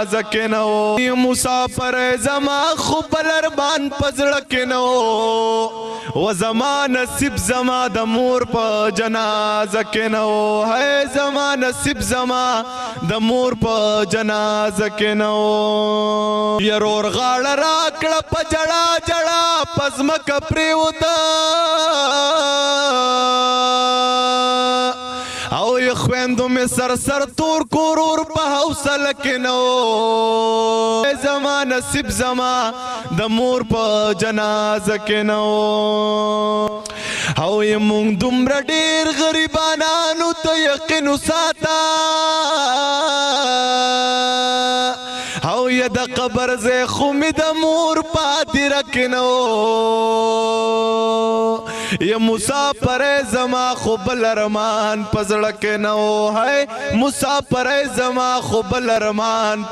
زکنو مسافر زما خوبل ارمان پزړکنو و زما نصیب زما د مور په جنازه کینو ہے زما نصیب زما د مور په جنازه کینو يرور غاړه راکړه په جړا جړا پزمک پریوتا او یخویندو می سر سر تور کورور په حوصله کې نو زما نصیب زما د مور په جنازه کې نو او یمون دومره ډیر غریبانانو ته یقین ساته او یا د قبر زه خو می د مور پاتې رکنو یا مسافر زما خو بل ارمان پزړه کې نو ہے مسافر زما خو بل ارمان